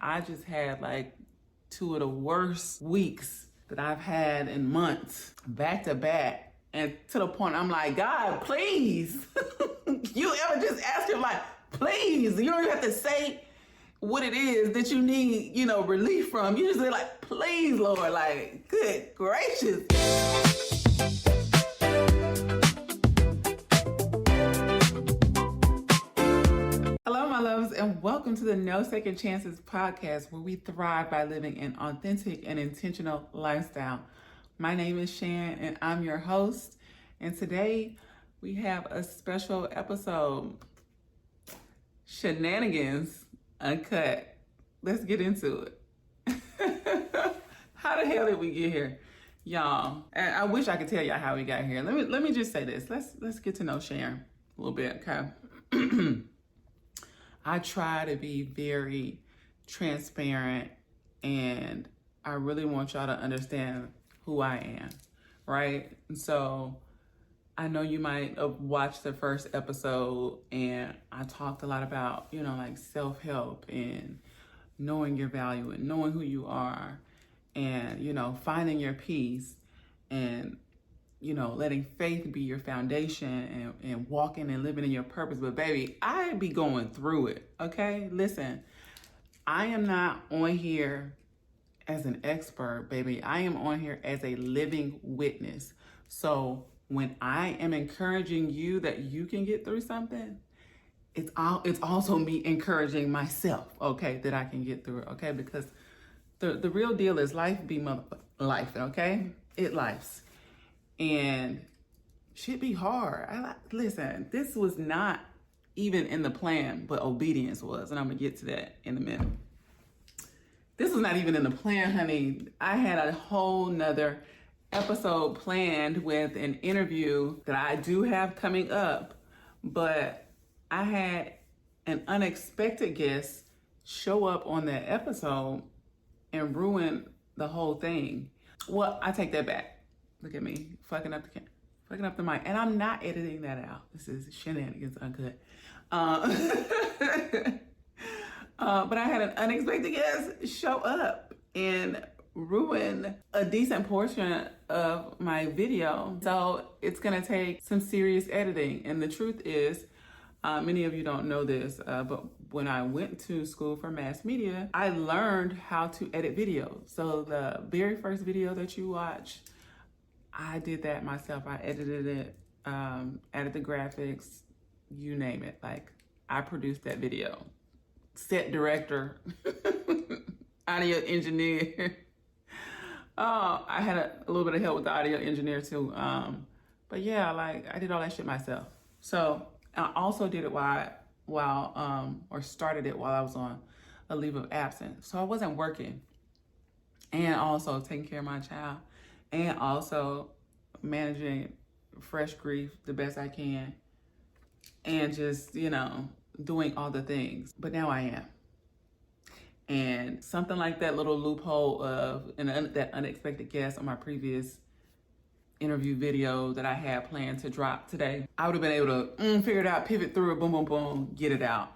I just had like two of the worst weeks that I've had in months, back to back. And to the point I'm like, God, please. You ever just ask him like, please, you don't even have to say what it is that you need, relief from. You just say like, please, Lord, like, good gracious. Hello, my loves, and welcome to the No Second Chances podcast, where we thrive by living an authentic and intentional lifestyle. My name is Shan, and I'm your host. And today we have a special episode, Shenanigans Uncut. Let's get into it. How the hell did we get here, y'all? And I wish I could tell y'all how we got here. Let me just say this. Let's get to know Sharon a little bit, okay? I try to be very transparent, and I really want y'all to understand who I am, right? And so I know you might have watched the first episode, and I talked a lot about, like self-help and knowing your value and knowing who you are and, finding your peace and, letting faith be your foundation and walking and living in your purpose. But baby, I be going through it, okay? Listen, I am not on here as an expert, baby. I am on here as a living witness. So when I am encouraging you that you can get through something, it's also me encouraging myself, okay, that I can get through it, okay? Because the real deal is life be life, okay? It lifes. And shit be hard. Listen, this was not even in the plan, but obedience was. And I'm going to get to that in a minute. This was not even in the plan, honey. I had a whole nother episode planned with an interview that I do have coming up. But I had an unexpected guest show up on that episode and ruin the whole thing. Well, I take that back. Look at me, fucking up the mic. And I'm not editing that out. This is Shenanigans Uncut. But I had an unexpected guest show up and ruin a decent portion of my video. So it's gonna take some serious editing. And the truth is, many of you don't know this, but when I went to school for mass media, I learned how to edit videos. So the very first video that you watch, I did that myself. I edited it, added the graphics, you name it. Like, I produced that video. Set director, audio engineer. Oh, I had a little bit of help with the audio engineer too. But yeah, like, I did all that shit myself. So I also did it or started it while I was on a leave of absence. So I wasn't working, and also taking care of my child, and also managing fresh grief the best I can, and just, doing all the things. But now I am. And something like that little loophole of that unexpected guest on my previous interview video that I had planned to drop today, I would have been able to figure it out, pivot through it, boom, boom, boom, get it out.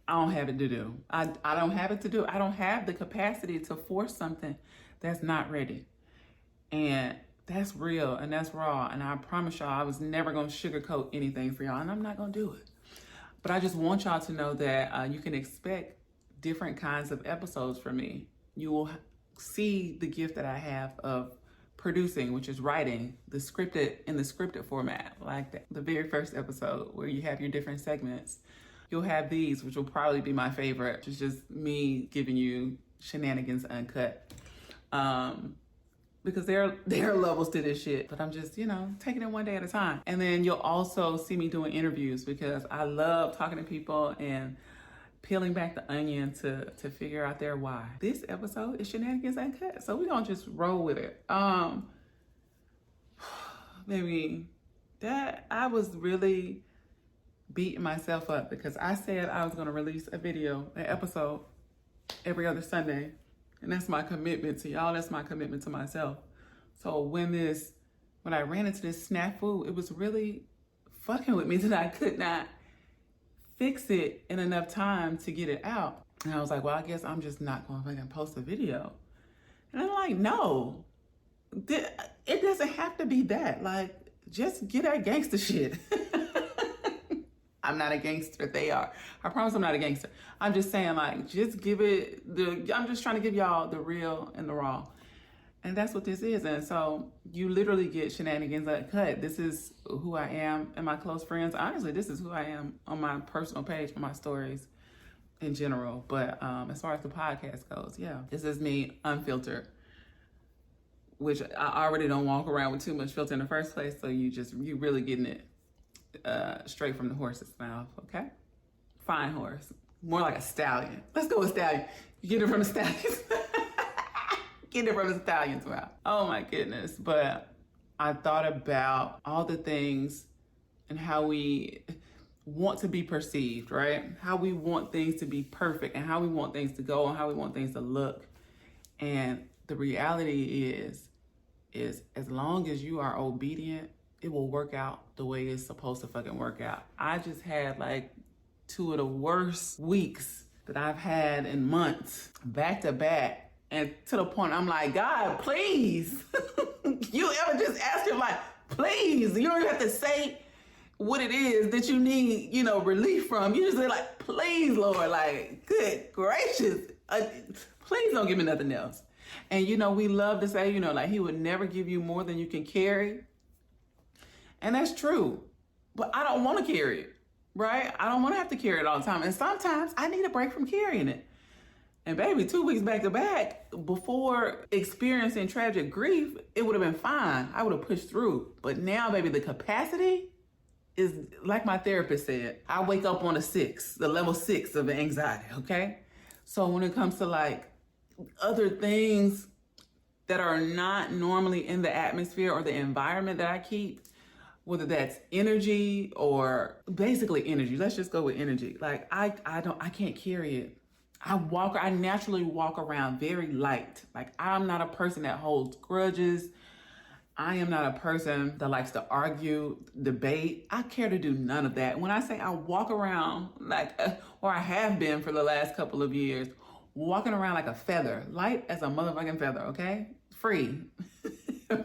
I don't have it to do. I don't have it to do. I don't have the capacity to force something that's not ready. And that's real and that's raw. And I promise y'all, I was never going to sugarcoat anything for y'all, and I'm not going to do it. But I just want y'all to know that you can expect different kinds of episodes from me. You will see the gift that I have of producing, which is writing in the scripted format, like the very first episode where you have your different segments. You'll have these, which will probably be my favorite, which is just me giving you Shenanigans Uncut. Because there are levels to this shit, but I'm just, taking it one day at a time. And then you'll also see me doing interviews, because I love talking to people and peeling back the onion to figure out their why. This episode is Shenanigans Uncut, so we're gonna just roll with it. Baby, that I was really beating myself up, because I said I was gonna release an episode every other Sunday. And that's my commitment to y'all. That's my commitment to myself. So when I ran into this snafu, it was really fucking with me that I could not fix it in enough time to get it out. And I was like, well, I guess I'm just not going to fucking post a video. And I'm like, no, it doesn't have to be that. Like, just get that gangster shit. I'm not a gangster. They are. I promise I'm not a gangster. I'm just saying, like, just give it I'm just trying to give y'all the real and the raw. And that's what this is. And so you literally get Shenanigans Uncut. This is who I am and my close friends. Honestly, this is who I am on my personal page for my stories in general. But as far as the podcast goes, yeah, this is me unfiltered, which I already don't walk around with too much filter in the first place. So you really getting it straight from the horse's mouth, okay? Fine horse. More like a stallion. Let's go with stallion. You get it from the stallions. Get it from the stallion's mouth. Oh my goodness. But I thought about all the things and how we want to be perceived, right? How we want things to be perfect and how we want things to go and how we want things to look. And the reality is as long as you are obedient, it will work out the way it's supposed to fucking work out. I just had like 2 of the worst weeks that I've had in months, back to back. And to the point I'm like, God, please. You ever just ask him like, please? You don't even have to say what it is that you need, relief from. You just say like, please, Lord, like, good gracious. Please don't give me nothing else. And we love to say, like he would never give you more than you can carry. And that's true, but I don't want to carry it, right? I don't want to have to carry it all the time. And sometimes I need a break from carrying it. And baby, 2 weeks back to back, before experiencing tragic grief, it would have been fine. I would have pushed through. But now, baby, the capacity is, like my therapist said, I wake up on the level 6 of anxiety, okay? So when it comes to like other things that are not normally in the atmosphere or the environment that I keep, whether that's energy or basically energy. Let's just go with energy. Like I can't carry it. I naturally walk around very light. Like I'm not a person that holds grudges. I am not a person that likes to argue, debate. I care to do none of that. When I say I walk around like, or I have been for the last couple of years, walking around like a feather, light as a motherfucking feather, okay? Free,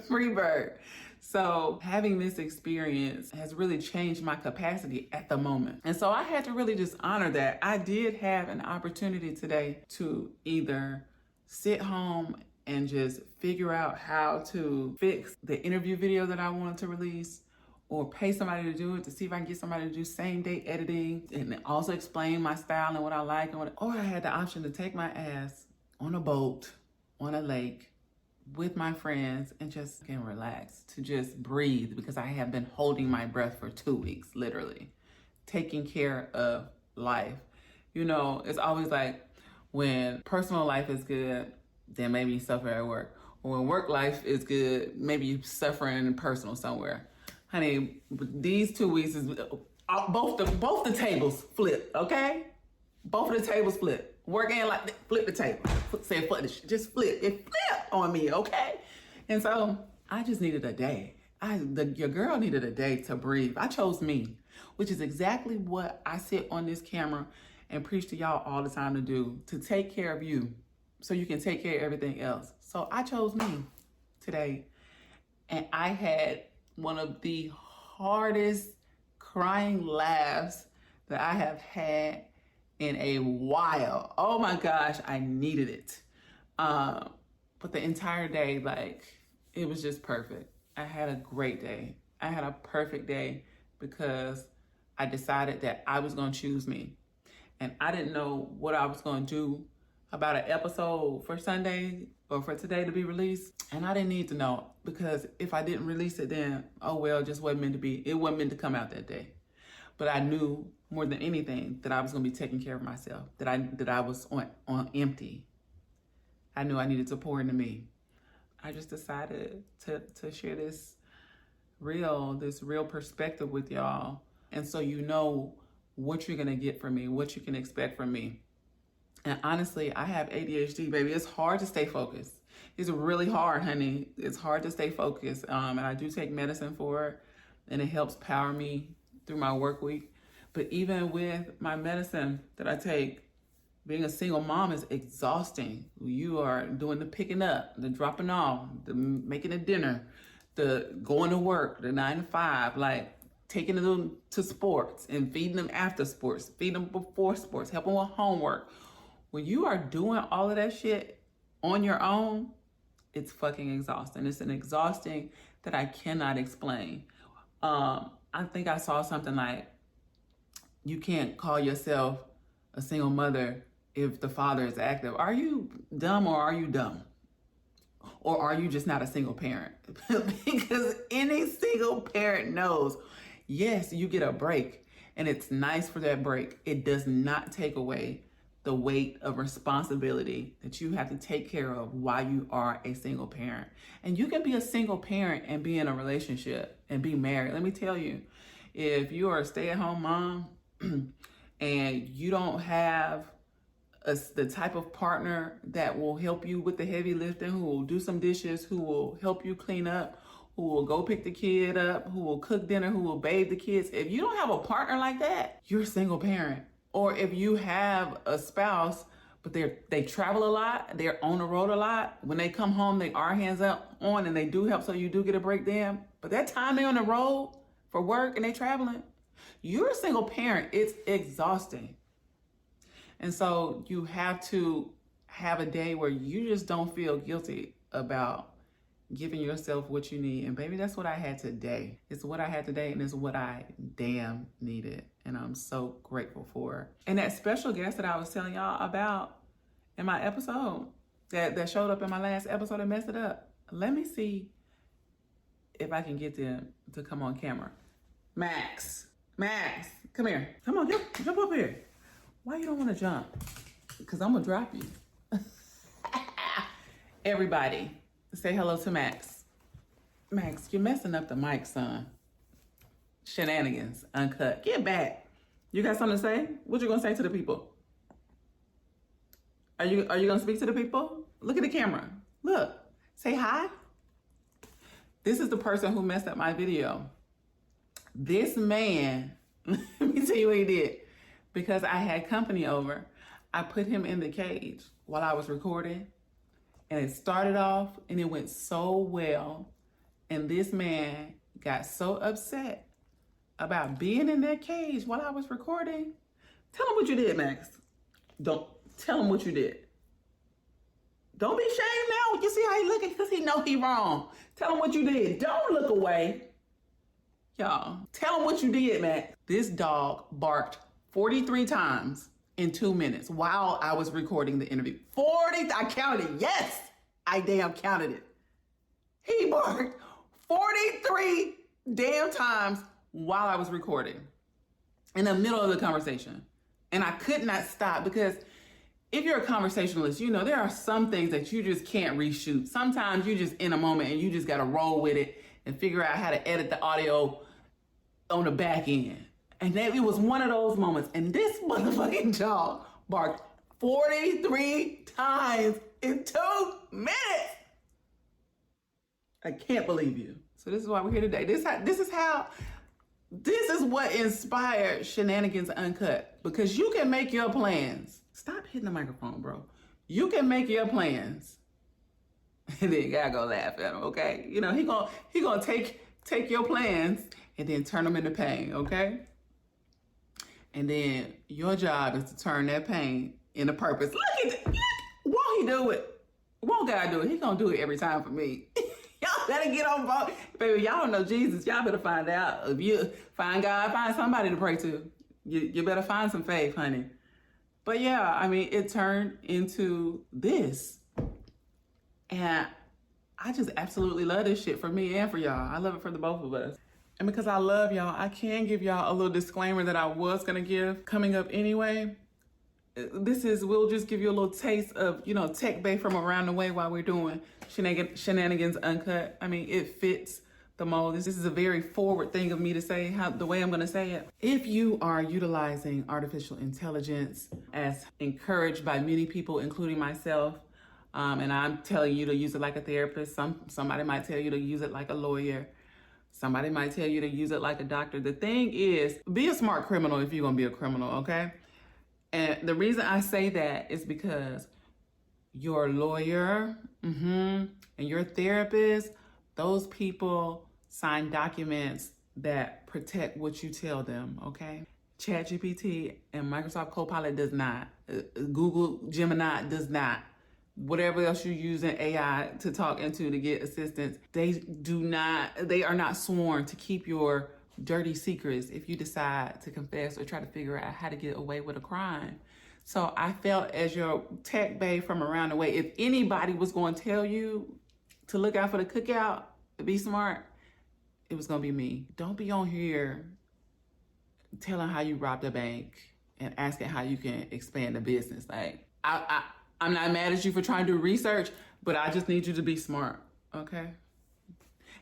free bird. So having this experience has really changed my capacity at the moment. And so I had to really just honor that. I did have an opportunity today to either sit home and just figure out how to fix the interview video that I wanted to release, or pay somebody to do it to see if I can get somebody to do same day editing and also explain my style and what I like and or I had the option to take my ass on a boat, on a lake, with my friends and just relax, to just breathe, because I have been holding my breath for 2 weeks, literally, taking care of life. It's always like when personal life is good, then maybe you suffer at work. Or when work life is good, maybe you suffering in personal somewhere. Honey, these 2 weeks is both the tables flip, okay? Both of the tables flip. Work in like flip the table. Say fuck this shit. Just flip. It flip on me, okay? And so I just needed a day. Your girl needed a day to breathe. I chose me, which is exactly what I sit on this camera and preach to y'all all the time to do, to take care of you so you can take care of everything else. So I chose me today. And I had one of the hardest crying laughs that I have had in a while. Oh my gosh, I needed it. But the entire day, like, it was just perfect. I had a great day. I had a perfect day because I decided that I was gonna choose me. And I didn't know what I was gonna do about an episode for Sunday or for today to be released. And I didn't need to know, because if I didn't release it, then, oh well, it just wasn't meant to be. It wasn't meant to come out that day. But I knew more than anything that I was gonna be taking care of myself, that I was on empty. I knew I needed to pour into me. I just decided to share this real perspective with y'all. And so you know what you're gonna get from me, what you can expect from me. And honestly, I have ADHD, baby. It's hard to stay focused. It's really hard, honey. It's hard to stay focused. And I do take medicine for it, and it helps power me through my work week. But even with my medicine that I take, Being a single mom is exhausting. You are doing the picking up, the dropping off, the making the dinner, the going to work, the 9 to 5, like taking them to sports and feeding them after sports, feeding them before sports, helping with homework. When you are doing all of that shit on your own, it's fucking exhausting. It's an exhausting that I cannot explain. I think I saw something like, you can't call yourself a single mother if the father is active. Are you dumb or are you dumb? Or are you just not a single parent? Because any single parent knows, yes, you get a break and it's nice for that break. It does not take away the weight of responsibility that you have to take care of while you are a single parent. And you can be a single parent and be in a relationship and be married. Let me tell you, if you are a stay-at-home mom and you don't have the type of partner that will help you with the heavy lifting, who will do some dishes, who will help you clean up, who will go pick the kid up, who will cook dinner, who will bathe the kids. If you don't have a partner like that, you're a single parent. Or if you have a spouse, but they travel a lot, they're on the road a lot. When they come home, they are hands up on and they do help, so you do get a break then. But that time they're on the road for work and they traveling, you're a single parent. It's exhausting. And so you have to have a day where you just don't feel guilty about giving yourself what you need. And baby, that's what I had today. It's what I had today, and it's what I damn needed. And I'm so grateful for. And that special guest that I was telling y'all about in my episode, that showed up in my last episode and messed it up. Let me see if I can get them to come on camera. Max, come here. Come on, jump up here. Why you don't want to jump? Because I'm going to drop you. Everybody, say hello to Max. Max, you're messing up the mic, son. Shenanigans Uncut. Get back. You got something to say? What you going to say to the people? Are you going to speak to the people? Look at the camera. Look. Say hi. This is the person who messed up my video. This man, let me tell you what he did. Because I had company over, I put him in the cage while I was recording. And it started off and it went so well. And this man got so upset about being in that cage while I was recording. Tell him what you did, Max. Don't tell him what you did. Don't be ashamed now. You see how he looking? Because he know he wrong. Tell him what you did. Don't look away. Y'all, tell him what you did, Max. This dog barked 43 times in 2 minutes while I was recording the interview. 40, I counted it. Yes, I damn counted it. He barked 43 damn times while I was recording in the middle of the conversation. And I could not stop, because if you're a conversationalist, you know, there are some things that you just can't reshoot. Sometimes you just in a moment and you just got to roll with it and figure out how to edit the audio on the back end. And then it was one of those moments. And this motherfucking dog barked 43 times in 2 minutes. I can't believe you. So this is why we're here today. This is what inspired Shenanigans Uncut. Because you can make your plans. Stop hitting the microphone, bro. You can make your plans. And then you gotta go laugh at him, okay? You know, he gonna take your plans and then turn them into pain, okay? And then your job is to turn that pain into purpose. Look at it. Won't he do it? Won't God do it? He gonna do it every time for me. Y'all better get on board. Baby, y'all don't know Jesus. Y'all better find out. If you find God, find somebody to pray to. You better find some faith, honey. But yeah, I mean, it turned into this. And I just absolutely love this shit for me and for y'all. I love it for the both of us. And because I love y'all, I can give y'all a little disclaimer that I was gonna give coming up anyway. We'll just give you a little taste of, you know, tech bay from around the way while we're doing Shenanigans Uncut. I mean, it fits the mold. This is a very forward thing of me to say, the way I'm gonna say it. If you are utilizing artificial intelligence as encouraged by many people, including myself, and I'm telling you to use it like a therapist, somebody might tell you to use it like a lawyer, somebody might tell you to use it like a doctor. The thing is, be a smart criminal if you're gonna be a criminal, okay? And the reason I say that is because your lawyer and your therapist, those people sign documents that protect what you tell them, okay? ChatGPT and Microsoft Copilot does not. Google Gemini does not. Whatever else you're using AI to talk into to get assistance, they are not sworn to keep your dirty secrets if you decide to confess or try to figure out how to get away with a crime. So I felt as your tech babe from around the way, if anybody was going to tell you to look out for the cookout, to be smart, it was going to be me. Don't be on here telling how you robbed a bank and asking how you can expand the business. Like, I'm not mad at you for trying to do research, but I just need you to be smart, okay?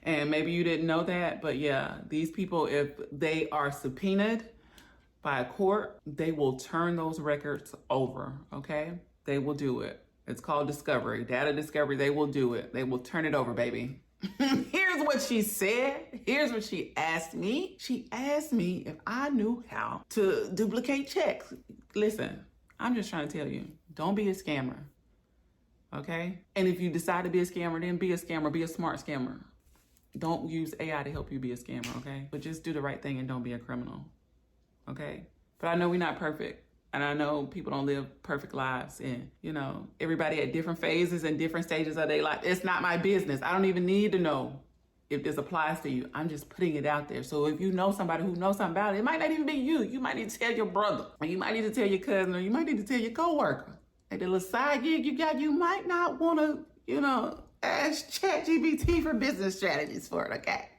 And maybe you didn't know that, but yeah, these people, if they are subpoenaed by a court, they will turn those records over, okay? They will do it. It's called discovery, data discovery. They will do it. They will turn it over, baby. Here's what she said. Here's what she asked me. She asked me if I knew how to duplicate checks. Listen, I'm just trying to tell you, don't be a scammer, okay? And if you decide to be a scammer, then be a scammer, be a smart scammer. Don't use AI to help you be a scammer, okay? But just do the right thing and don't be a criminal, okay? But I know we're not perfect. And I know people don't live perfect lives, and everybody at different phases and different stages of their life. It's not my business. I don't even need to know if this applies to you. I'm just putting it out there. So if you know somebody who knows something about it, it might not even be you. You might need to tell your brother, or you might need to tell your cousin, or you might need to tell your coworker. Like the little side gig you got, you might not want to, ask ChatGPT for business strategies for it, okay?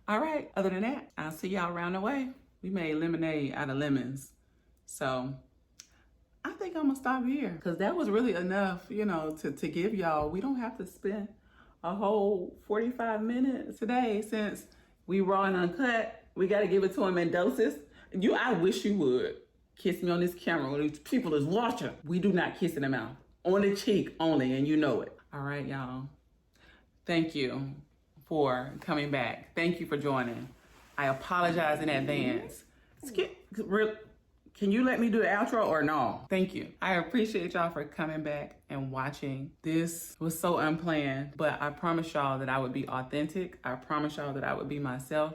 All right. Other than that, I'll see y'all around the way. We made lemonade out of lemons. So I think I'm gonna stop here because that was really enough, to give y'all. We don't have to spend a whole 45 minutes today since we raw and uncut. We got to give it to them in doses. I wish you would kiss me on this camera when these people is watching. We do not kiss in the mouth, on the cheek only, and you know it. All right, y'all. Thank you for coming back. Thank you for joining. I apologize in advance. Can you let me do the outro or no? Thank you. I appreciate y'all for coming back and watching. This was so unplanned, but I promise y'all that I would be authentic. I promise y'all that I would be myself.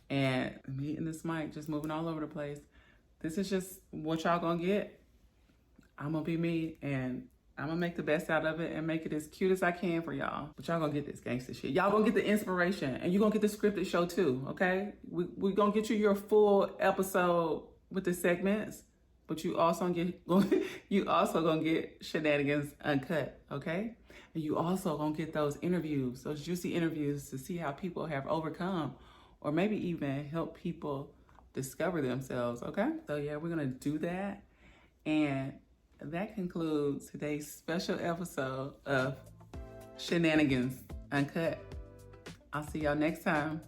And me and this mic just moving all over the place. This is just what y'all gonna get. I'm gonna be me, and I'm gonna make the best out of it and make it as cute as I can for y'all. But y'all gonna get this gangster shit. Y'all gonna get the inspiration, and you're gonna get the scripted show too, okay? We gonna get you your full episode with the segments, but you also gonna get Shenanigans Uncut, okay? And you also gonna get those interviews, those juicy interviews to see how people have overcome, or maybe even help people discover themselves, okay? So yeah, we're gonna do that. And that concludes today's special episode of Shenanigans Uncut. I'll see y'all next time.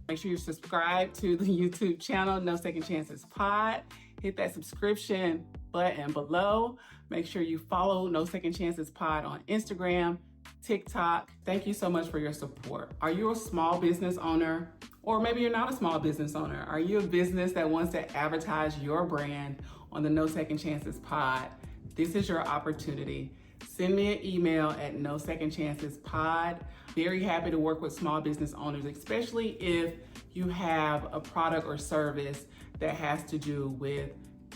Make sure you subscribe to the YouTube channel, No Second Chances Pod. Hit that subscription button below. Make sure you follow No Second Chances Pod on Instagram, TikTok. Thank you so much for your support. Are you a small business owner? Or maybe you're not a small business owner. Are you a business that wants to advertise your brand on the No Second Chances Pod? This is your opportunity. Send me an email at NoSecondChancesPod. Very happy to work with small business owners, especially if you have a product or service that has to do with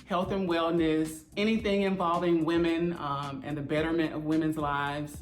health and wellness, anything involving women and the betterment of women's lives.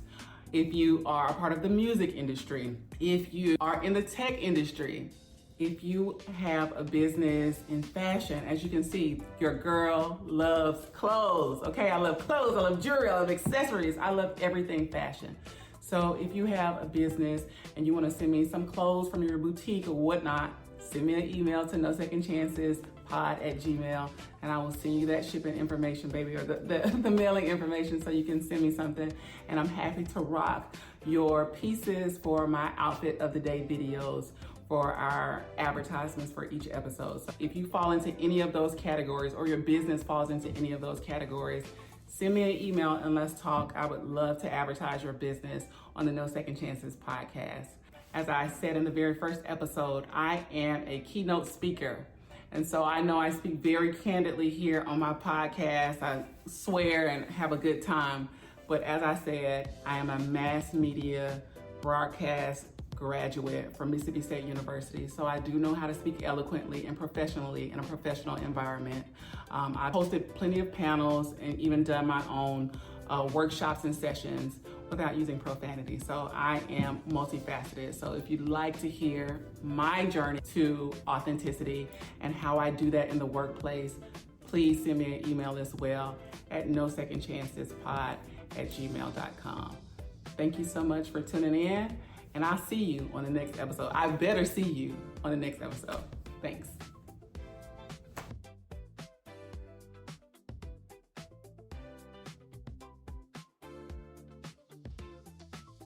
If you are a part of the music industry, if you are in the tech industry, if you have a business in fashion, as you can see, your girl loves clothes, okay? I love clothes, I love jewelry, I love accessories, I love everything fashion. So if you have a business and you wanna send me some clothes from your boutique or whatnot, send me an email to NoSecondChancesPod@gmail.com, and I will send you that shipping information, baby, or the mailing information so you can send me something. And I'm happy to rock your pieces for my outfit of the day videos for our advertisements for each episode. So if you fall into any of those categories or your business falls into any of those categories, send me an email and let's talk. I would love to advertise your business on the No Second Chances podcast. As I said in the very first episode, I am a keynote speaker, And so I know I speak very candidly here on my podcast. I swear and have a good time. But as I said, I am a mass media broadcast graduate from Mississippi State University. So I do know how to speak eloquently and professionally in a professional environment. I've hosted plenty of panels and even done my own workshops and sessions without using profanity. So I am multifaceted. So if you'd like to hear my journey to authenticity and how I do that in the workplace, please send me an email as well at nosecondchancespod@gmail.com. Thank you so much for tuning in, and I'll see you on the next episode. I better see you on the next episode. Thanks.